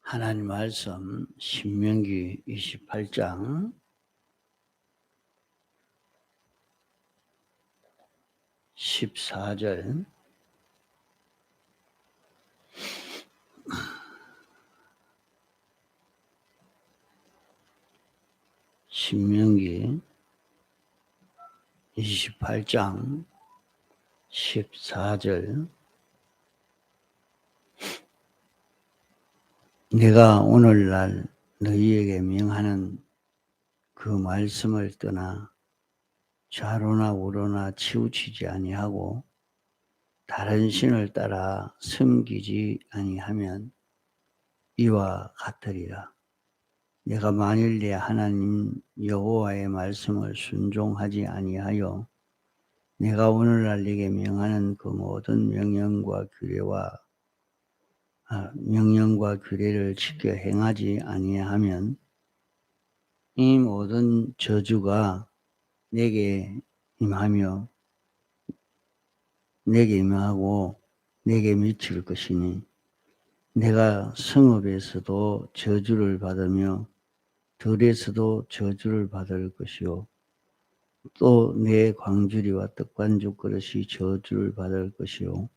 하나님 말씀 신명기 28장 14절 신명기 28장 14절 내가 오늘날 너희에게 명하는 그 말씀을 떠나 좌로나 우로나 치우치지 아니하고 다른 신을 따라 섬기지 아니하면 이와 같으리라. 내가 만일 내 하나님 여호와의 말씀을 순종하지 아니하여 내가 오늘날 네게 명하는 그 모든 명령과 규례를 지켜 행하지 아니하면 이 모든 저주가 내게 임하고 내게 미칠 것이니 내가 성읍에서도 저주를 받으며 들에서도 저주를 받을 것이요 또 내 광주리와 떡반죽 그릇이 저주를 받을 것이요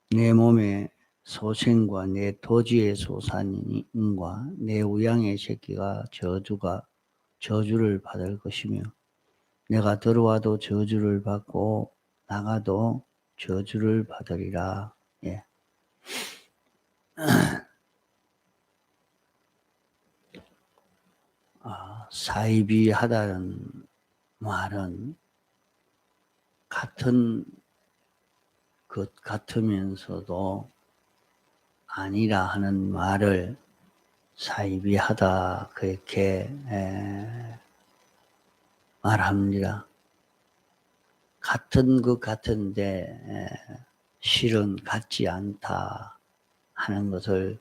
내 몸에 소생과 내 토지의 소산인과 내 우양의 새끼가 저주를 받을 것이며 내가 들어와도 저주를 받고 나가도 저주를 받으리라. 예. 사이비하다는 말은 같은 것 같으면서도 아니라 하는 말을 사이비하다 그렇게 말합니다. 같은 것 같은데 실은 같지 않다 하는 것을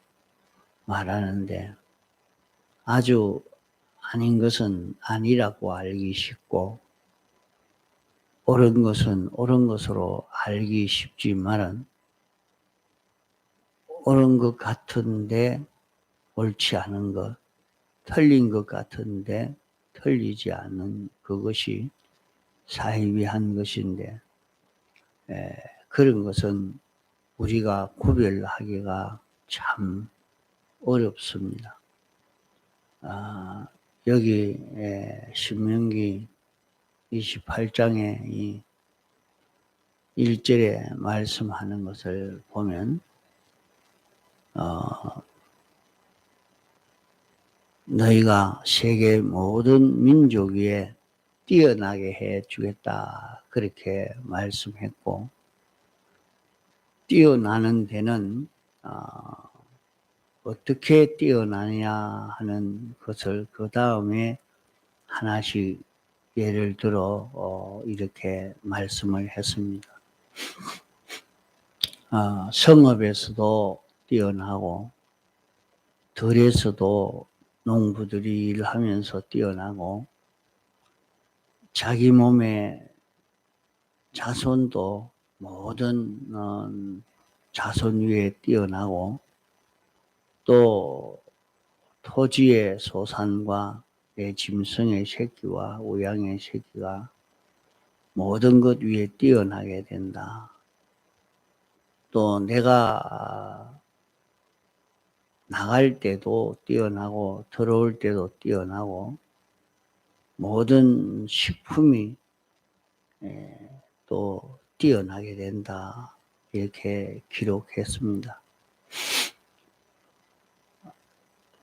말하는데 아주 아닌 것은 아니라고 알기 쉽고 옳은 것은 옳은 것으로 알기 쉽지만은 옳은 것 같은데 옳지 않은 것, 틀린 것 같은데 틀리지 않은 그것이 사이비한 것인데 그런 것은 우리가 구별하기가 참 어렵습니다. 여기 신명기 28장에 이 1절에 말씀하는 것을 보면 너희가 세계 모든 민족 위에 뛰어나게 해 주겠다 그렇게 말씀했고 뛰어나는 데는 어떻게 뛰어나냐 하는 것을 그 다음에 하나씩 예를 들어 이렇게 말씀을 했습니다. 성읍에서도 뛰어나고 들에서도 농부들이 일하면서 뛰어나고 자기 몸의 자손도 모든 자손 위에 뛰어나고 또 토지의 소산과 내 짐승의 새끼와 우양의 새끼가 모든 것 위에 뛰어나게 된다. 또 내가 나갈 때도 뛰어나고 들어올 때도 뛰어나고 모든 식품이 또 뛰어나게 된다. 이렇게 기록했습니다.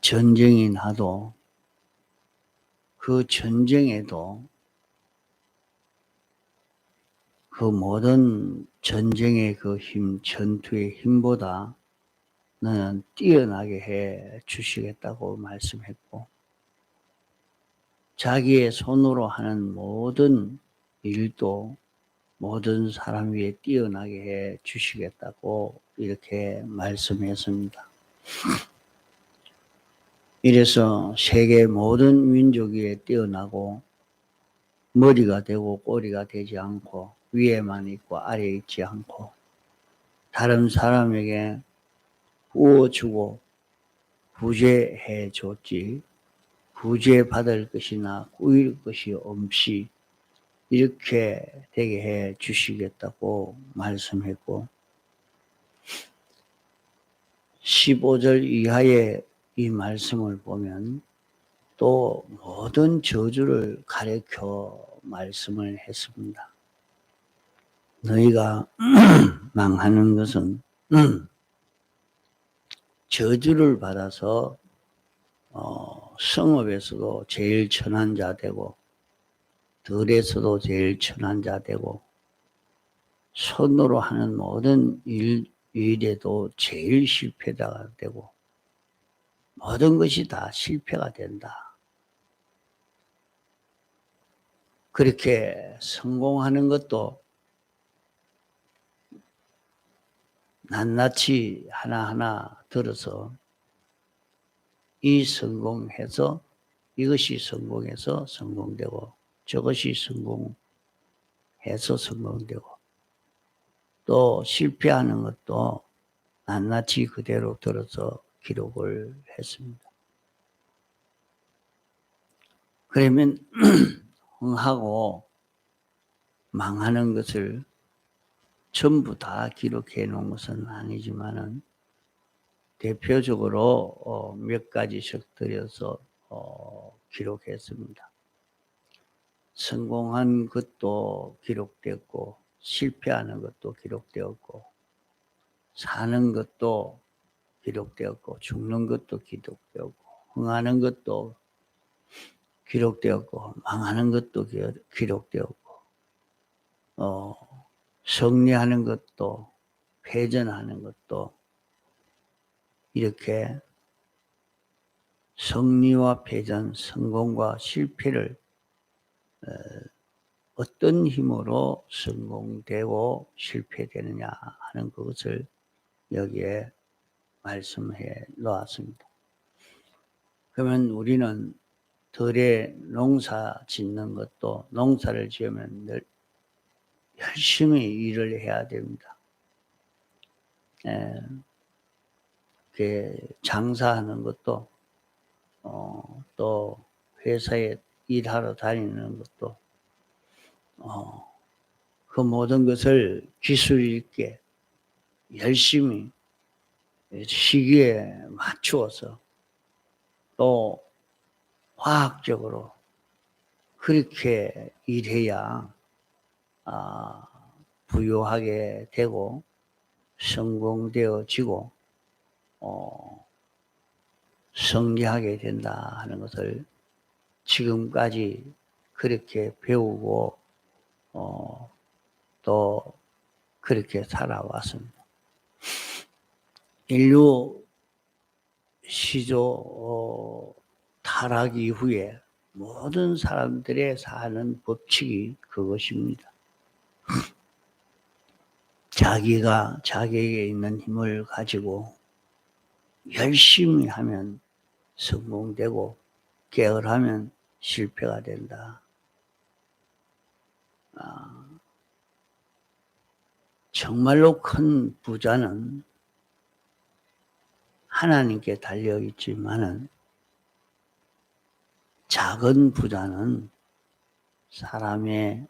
전쟁이 나도 그 전쟁에도 그 모든 전쟁의 그 힘, 전투의 힘보다 너는 뛰어나게 해 주시겠다고 말씀했고 자기의 손으로 하는 모든 일도 모든 사람 위에 뛰어나게 해 주시겠다고 이렇게 말씀했습니다. 이래서 세계 모든 민족 위에 뛰어나고 머리가 되고 꼬리가 되지 않고 위에만 있고 아래에 있지 않고 다른 사람에게 구워주고 구제해 줬지 구제받을 것이나 꾸일 것이 없이 이렇게 되게 해 주시겠다고 말씀했고 15절 이하의 이 말씀을 보면 또 모든 저주를 가리켜 말씀을 했습니다. 너희가 망하는 것은 저주를 받아서 성읍에서도 제일 천한 자 되고 들에서도 제일 천한 자 되고 손으로 하는 모든 일에도 제일 실패자가 되고 모든 것이 다 실패가 된다. 그렇게 성공하는 것도 낱낱이 하나하나 들어서 이것이 성공해서 성공되고 저것이 성공해서 성공되고 또 실패하는 것도 낱낱이 그대로 들어서 기록을 했습니다. 그러면 흥하고 망하는 것을 전부 다 기록해 놓은 것은 아니지만은 대표적으로 몇 가지씩 들여서 기록했습니다. 성공한 것도 기록됐고 실패하는 것도 기록되었고 사는 것도 기록되었고 죽는 것도 기록되었고 흥하는 것도 기록되었고 망하는 것도 기록되었고 승리하는 것도 패전하는 것도 이렇게 승리와 패전, 성공과 실패를 어떤 힘으로 성공되고 실패되느냐 하는 그것을 여기에 말씀해 놓았습니다. 그러면 우리는 들에 농사 짓는 것도 농사를 지으면 늘 열심히 일을 해야 됩니다. 장사하는 것도 또 회사에 일하러 다니는 것도 그 모든 것을 기술 있게 열심히 시기에 맞추어서 또 과학적으로 그렇게 일해야 부유하게 되고 성공되어지고 승리하게 된다 하는 것을 지금까지 그렇게 배우고 또 그렇게 살아왔습니다. 인류 시조 타락 이후에 모든 사람들의 사는 법칙이 그것입니다. 자기가 자기에게 있는 힘을 가지고 열심히 하면 성공되고 게을하면 실패가 된다. 정말로 큰 부자는 하나님께 달려 있지만은 작은 부자는 사람의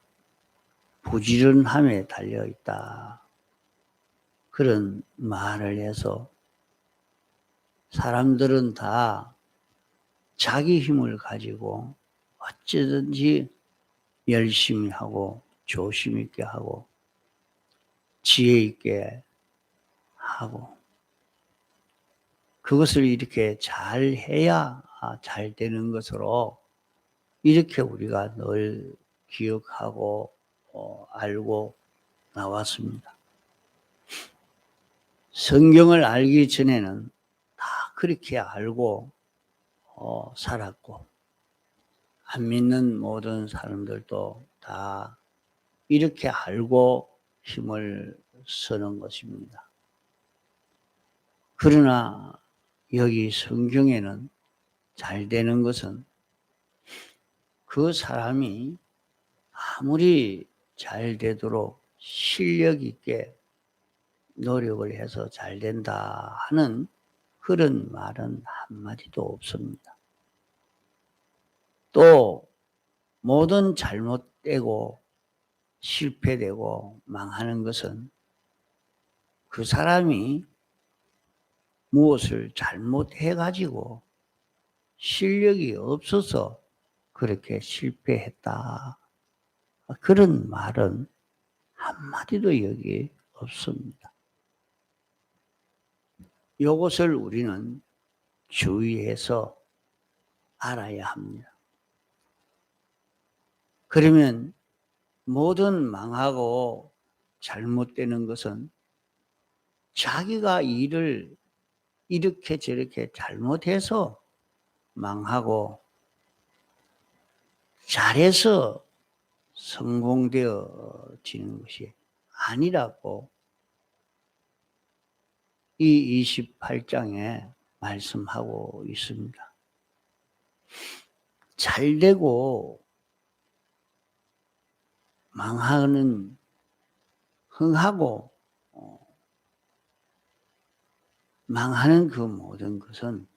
부지런함에 달려 있다. 그런 말을 해서 사람들은 다 자기 힘을 가지고 어찌든지 열심히 하고 조심 있게 하고 지혜 있게 하고 그것을 이렇게 잘 해야 잘 되는 것으로 이렇게 우리가 늘 기억하고 알고 나왔습니다. 성경을 알기 전에는 다 그렇게 알고 살았고 안 믿는 모든 사람들도 다 이렇게 알고 힘을 쓰는 것입니다. 그러나 여기 성경에는 잘 되는 것은 그 사람이 아무리 잘 되도록 실력 있게 노력을 해서 잘 된다 하는 그런 말은 한마디도 없습니다. 또 모든 잘못되고 실패되고 망하는 것은 그 사람이 무엇을 잘못해가지고 실력이 없어서 그렇게 실패했다. 그런 말은 한마디도 여기 없습니다. 이것을 우리는 주의해서 알아야 합니다. 그러면 모든 망하고 잘못되는 것은 자기가 일을 이렇게 저렇게 잘못해서 망하고 잘해서 성공되어지는 것이 아니라고 이 28장에 말씀하고 있습니다. 잘되고 망하는 흥하고 망하는 그 모든 것은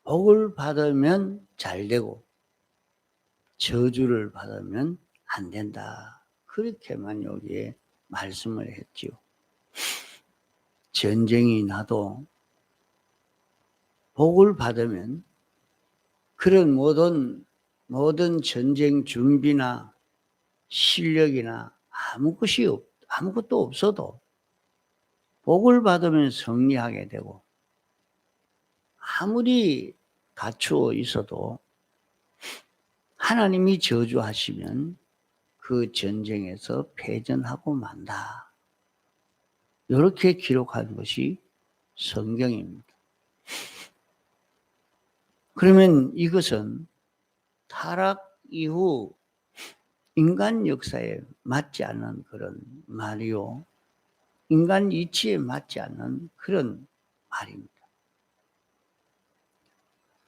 복을 받으면 잘되고 저주를 받으면 안 된다. 그렇게만 여기에 말씀을 했지요. 전쟁이 나도 복을 받으면 그런 모든 전쟁 준비나 실력이나 아무것도 없어도 복을 받으면 승리하게 되고 아무리 갖추어 있어도 하나님이 저주하시면 그 전쟁에서 패전하고 만다. 이렇게 기록한 것이 성경입니다. 그러면 이것은 타락 이후 인간 역사에 맞지 않는 그런 말이요. 인간 이치에 맞지 않는 그런 말입니다.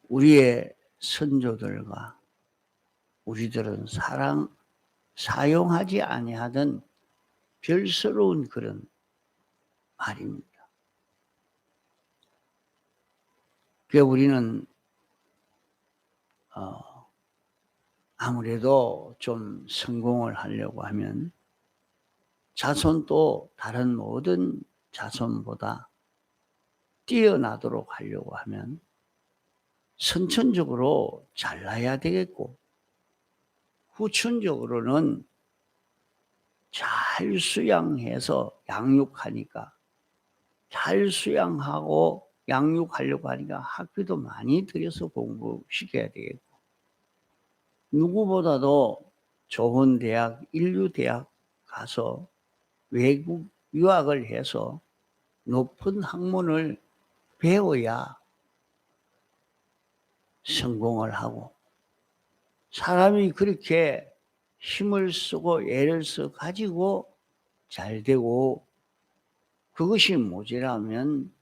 우리의 선조들과 우리들은 사용하지 아니하던 별스러운 그런 말입니다. 그 우리는 아무래도 좀 성공을 하려고 하면 자손도 다른 모든 자손보다 뛰어나도록 하려고 하면 선천적으로 잘나야 되겠고 후천적으로는 잘 수양해서 양육하니까 잘 수양하고 양육하려고 하니까 학비도 많이 들여서 공부시켜야 되겠고 누구보다도 좋은 대학, 인류대학 가서 외국 유학을 해서 높은 학문을 배워야 성공을 하고 사람이 그렇게 힘을 쓰고 애를 써 가지고 잘 되고 그것이 모자라면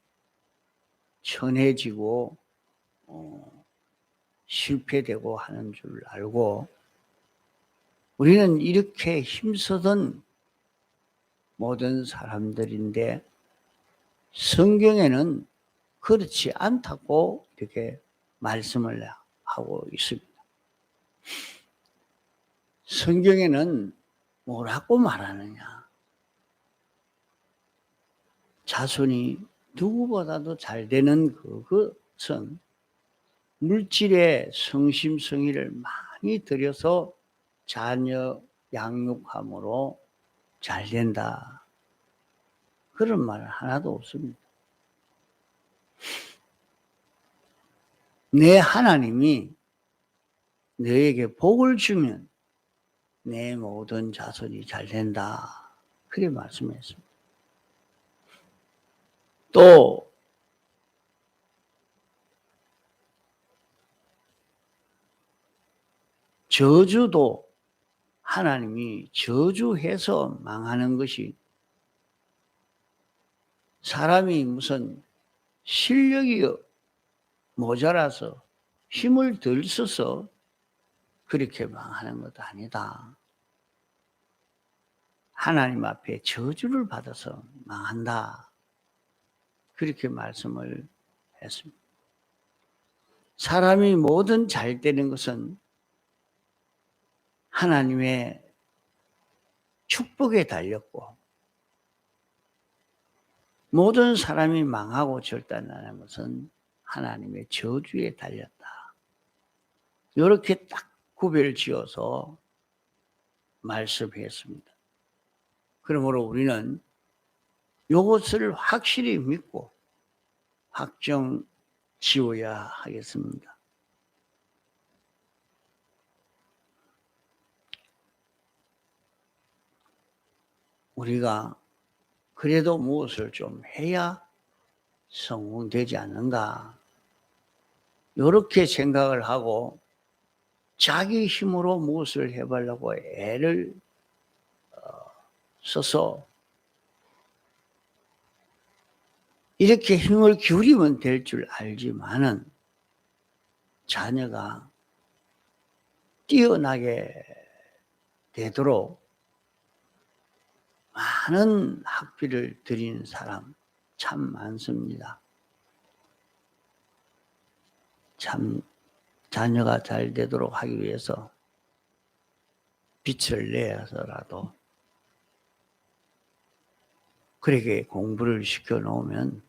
천해지고 실패되고 하는 줄 알고 우리는 이렇게 힘쓰던 모든 사람들인데 성경에는 그렇지 않다고 이렇게 말씀을 하고 있습니다. 성경에는 뭐라고 말하느냐? 자손이 누구보다도 잘 되는 그것은 물질의 성심성의를 많이 들여서 자녀 양육함으로 잘 된다. 그런 말 하나도 없습니다. 내 하나님이 너에게 복을 주면 내 모든 자손이 잘 된다. 그렇게 말씀했습니다. 또 저주도 하나님이 저주해서 망하는 것이 사람이 무슨 실력이 모자라서 힘을 덜 써서 그렇게 망하는 것도 아니다. 하나님 앞에 저주를 받아서 망한다. 그렇게 말씀을 했습니다. 사람이 뭐든 잘 되는 것은 하나님의 축복에 달렸고, 모든 사람이 망하고 절단하는 것은 하나님의 저주에 달렸다. 이렇게 딱 구별 지어서 말씀했습니다. 그러므로 우리는 이것을 확실히 믿고 확정 지어야 하겠습니다. 우리가 그래도 무엇을 좀 해야 성공되지 않는가, 이렇게 생각을 하고 자기 힘으로 무엇을 해보려고 애를 써서 이렇게 힘을 기울이면 될 줄 알지만은 자녀가 뛰어나게 되도록 많은 학비를 들이는 사람 참 많습니다. 참 자녀가 잘 되도록 하기 위해서 빚을 내서라도 그렇게 공부를 시켜 놓으면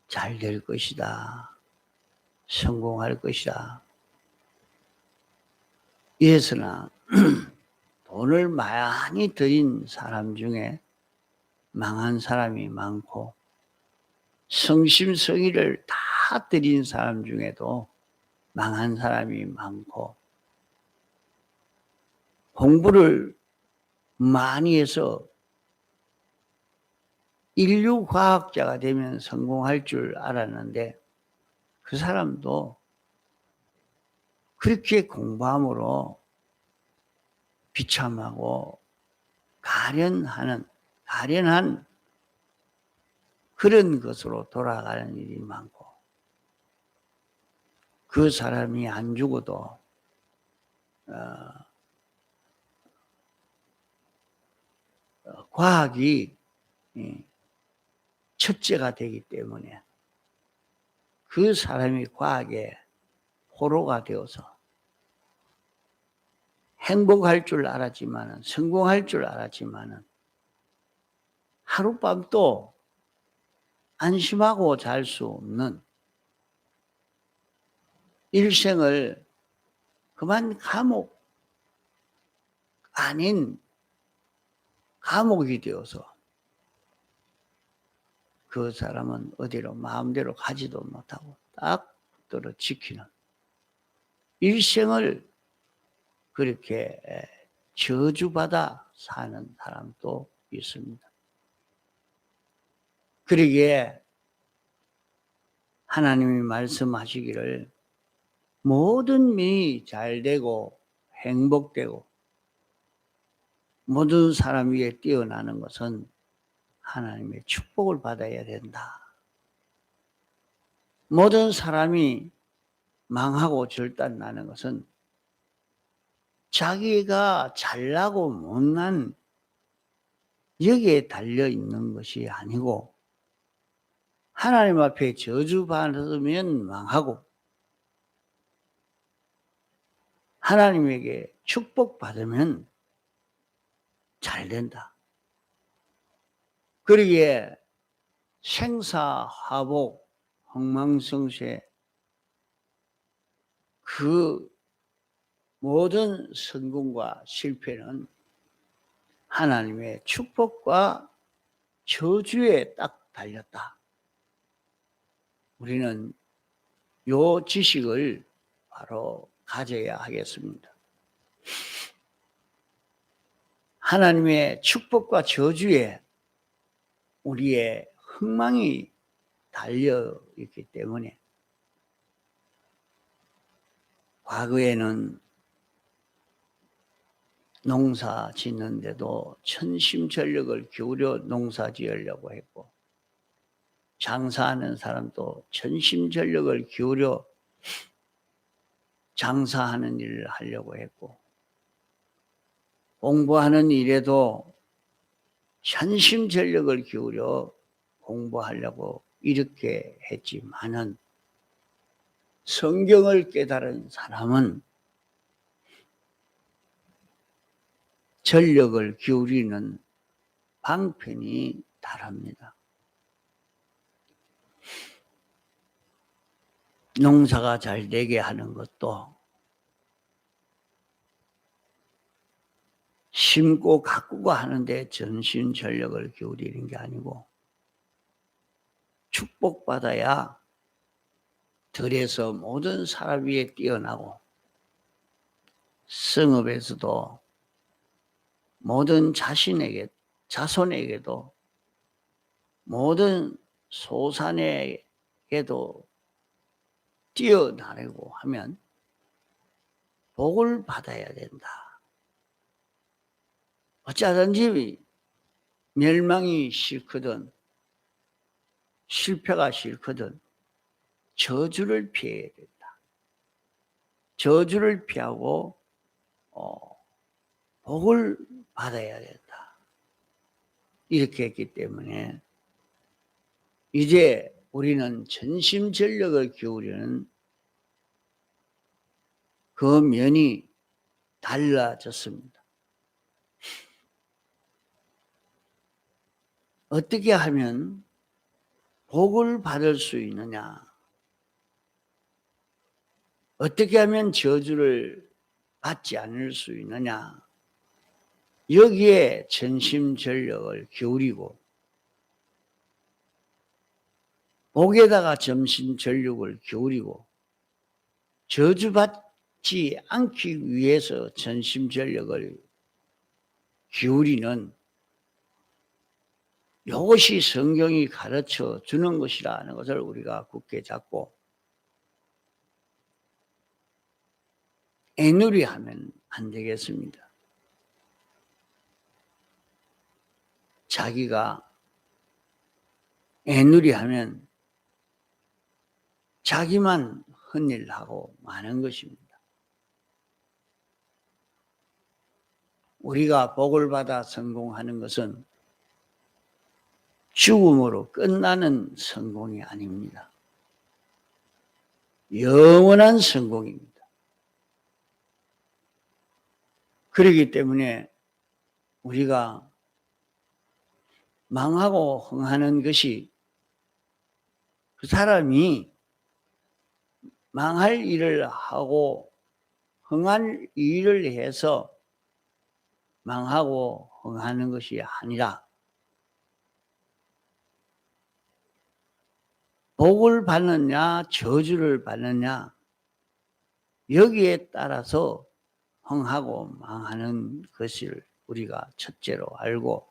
잘 될 것이다, 성공할 것이다. 이래서나 돈을 많이 들인 사람 중에 망한 사람이 많고, 성심성의를 다 들인 사람 중에도 망한 사람이 많고, 공부를 많이 해서 인류과학자가 되면 성공할 줄 알았는데 그 사람도 그렇게 공부함으로 비참하고 가련한 그런 것으로 돌아가는 일이 많고, 그 사람이 안 죽어도 과학이 첫째가 되기 때문에 그 사람이 과학의 호로가 되어서 행복할 줄 알았지만은, 성공할 줄 알았지만은 하룻밤도 안심하고 잘 수 없는 일생을 그만 감옥 아닌 감옥이 되어서 그 사람은 어디로 마음대로 가지도 못하고 딱 붙들어 지키는 일생을 그렇게 저주받아 사는 사람도 있습니다. 그러기에 하나님이 말씀하시기를 모든 민이 잘되고 행복되고 모든 사람 위에 뛰어나는 것은 하나님의 축복을 받아야 된다. 모든 사람이 망하고 절단나는 것은 자기가 잘나고 못난 여기에 달려있는 것이 아니고, 하나님 앞에 저주받으면 망하고 하나님에게 축복받으면 잘 된다. 그러기에 생사화복, 흥망성쇠, 그 모든 성공과 실패는 하나님의 축복과 저주에 딱 달렸다. 우리는 요 지식을 바로 가져야 하겠습니다. 하나님의 축복과 저주에 우리의 흥망이 달려 있기 때문에, 과거에는 농사 짓는데도 천심전력을 기울여 농사 지으려고 했고, 장사하는 사람도 천심전력을 기울여 장사하는 일을 하려고 했고, 공부하는 일에도 전심전력을 기울여 공부하려고 이렇게 했지만은 성경을 깨달은 사람은 전력을 기울이는 방편이 다릅니다. 농사가 잘 되게 하는 것도 심고 가꾸고 하는데 전신 전력을 기울이는 게 아니고 축복받아야 들에서 모든 사람 위에 뛰어나고 성읍에서도 모든 자손에게도 모든 소산에게도 뛰어나려고 하면 복을 받아야 된다. 어쩌든지 멸망이 싫거든 실패가 싫거든 저주를 피해야 된다. 저주를 피하고 복을 받아야 된다. 이렇게 했기 때문에 이제 우리는 전심전력을 기울이는 그 면이 달라졌습니다. 어떻게 하면 복을 받을 수 있느냐? 어떻게 하면 저주를 받지 않을 수 있느냐? 여기에 전심전력을 기울이고 복에다가 전심전력을 기울이고 저주받지 않기 위해서 전심전력을 기울이는 이것이 성경이 가르쳐 주는 것이라는 것을 우리가 굳게 잡고 애누리하면 안 되겠습니다. 자기가 애누리하면 자기만 헛일하고 마는 것입니다. 우리가 복을 받아 성공하는 것은 죽음으로 끝나는 성공이 아닙니다. 영원한 성공입니다. 그렇기 때문에 우리가 망하고 흥하는 것이 그 사람이 망할 일을 하고 흥할 일을 해서 망하고 흥하는 것이 아니라 복을 받느냐 저주를 받느냐 여기에 따라서 흥하고 망하는 것을 우리가 첫째로 알고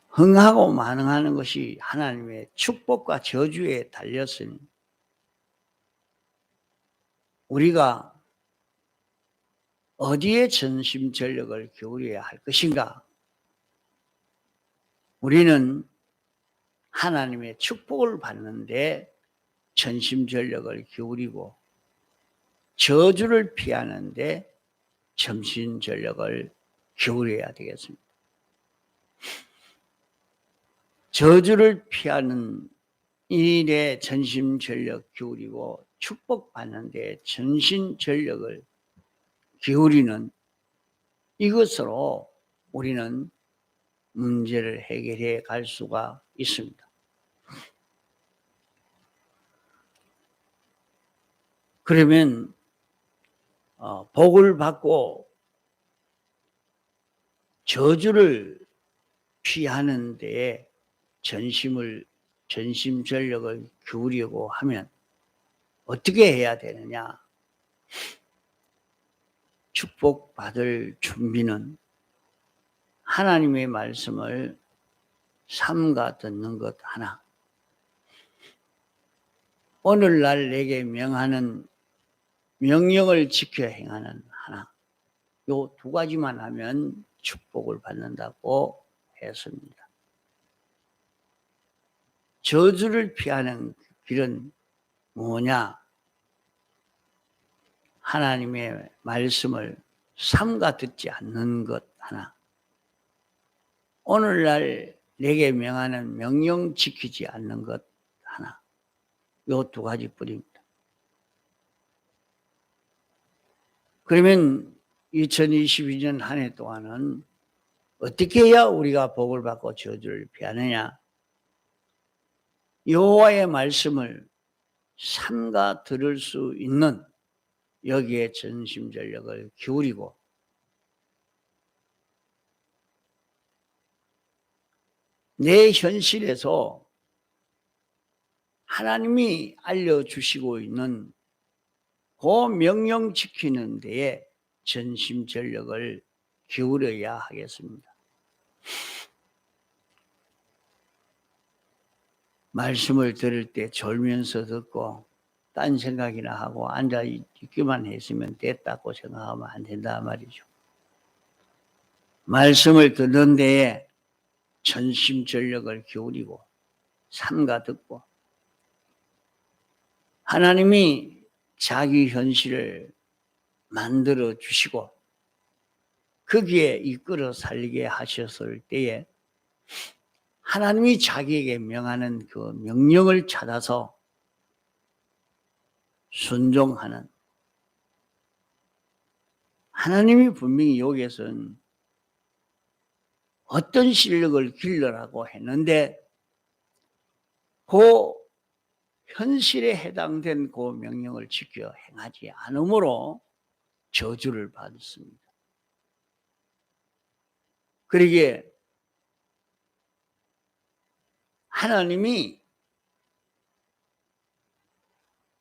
흥하고 망하는 것이 하나님의 축복과 저주에 달렸으니 우리가 어디에 전심전력을 기울여야 할 것인가? 우리는 하나님의 축복을 받는데 전심전력을 기울이고 저주를 피하는데 전심전력을 기울여야 되겠습니다. 저주를 피하는 일에 전심전력 기울이고 축복받는 데 전심전력을 기울이는 이것으로 우리는 문제를 해결해 갈 수가 있습니다. 그러면 복을 받고 저주를 피하는 데에 전심전력을 기울이고 하면 어떻게 해야 되느냐? 축복받을 준비는 하나님의 말씀을 삼가 듣는 것 하나, 오늘날 내게 명하는 명령을 지켜 행하는 하나, 요 두 가지만 하면 축복을 받는다고 했습니다. 저주를 피하는 길은 뭐냐? 하나님의 말씀을 삼가 듣지 않는 것 하나. 오늘날 내게 명하는 명령 지키지 않는 것 하나. 요 두 가지 뿐입니다. 그러면 2022년 한 해 동안은 어떻게 해야 우리가 복을 받고 저주를 피하느냐? 여호와의 말씀을 삼가 들을 수 있는 여기에 전심전력을 기울이고 내 현실에서 하나님이 알려주시고 있는 그 명령 지키는 데에 전심전력을 기울여야 하겠습니다. 말씀을 들을 때 졸면서 듣고 딴 생각이나 하고 앉아 있기만 했으면 됐다고 생각하면 안 된다 말이죠. 말씀을 듣는 데에 전심전력을 기울이고 삼가 듣고 하나님이 자기 현실을 만들어 주시고 거기에 이끌어 살게 하셨을 때에 하나님이 자기에게 명하는 그 명령을 찾아서 순종하는, 하나님이 분명히 여기에서는 어떤 실력을 길러라고 했는데 그 현실에 해당된 그 명령을 지켜 행하지 않으므로 저주를 받습니다. 그러기에 하나님이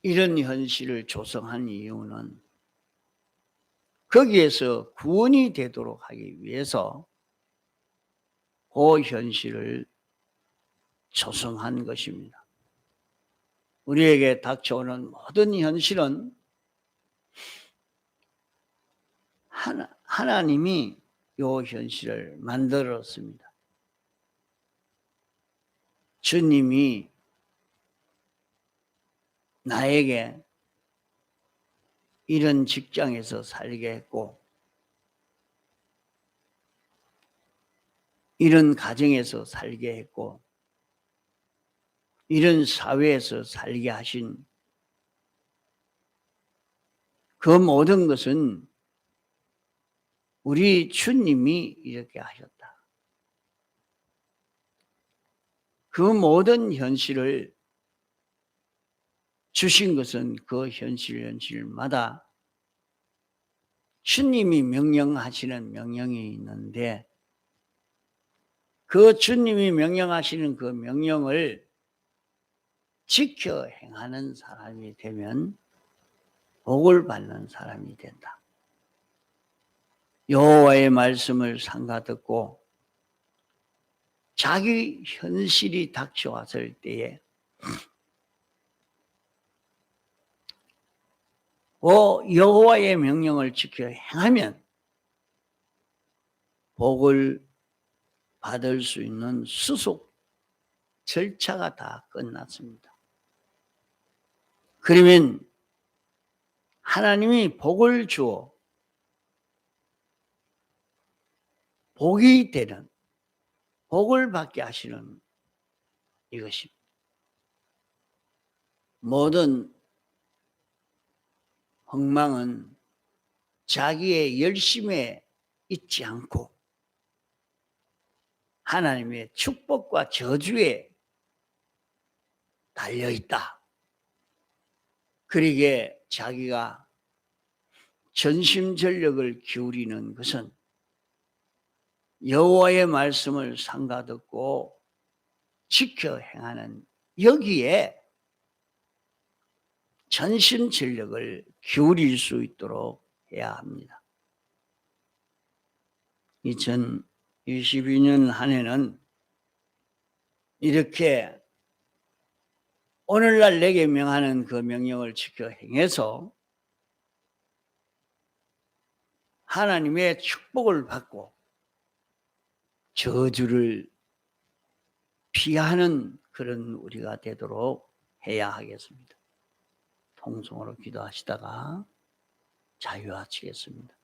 이런 현실을 조성한 이유는 거기에서 구원이 되도록 하기 위해서 그 현실을 조성한 것입니다. 우리에게 닥쳐오는 모든 현실은 하나님이 이 현실을 만들었습니다. 주님이 나에게 이런 직장에서 살게 했고 이런 가정에서 살게 했고 이런 사회에서 살게 하신 그 모든 것은 우리 주님이 이렇게 하셨다. 그 모든 현실을 주신 것은 그 현실마다 주님이 명령하시는 명령이 있는데 그 주님이 명령하시는 그 명령을 지켜 행하는 사람이 되면 복을 받는 사람이 된다. 여호와의 말씀을 삼가 듣고 자기 현실이 닥쳐왔을 때에 여호와의 명령을 지켜 행하면 복을 받을 수 있는 수속 절차가 다 끝났습니다. 그러면 하나님이 복을 주어 복이 되는, 복을 받게 하시는 이것입니다. 모든 흥망은 자기의 열심에 있지 않고 하나님의 축복과 저주에 달려있다. 그러기에 자기가 전심전력을 기울이는 것은 여호와의 말씀을 삼가 듣고 지켜 행하는 여기에 전심전력을 기울일 수 있도록 해야 합니다. 2022년 한 해는 이렇게 오늘날 내게 명하는 그 명령을 지켜 행해서 하나님의 축복을 받고 저주를 피하는 그런 우리가 되도록 해야 하겠습니다. 통성으로 기도하시다가 자유하시겠습니다.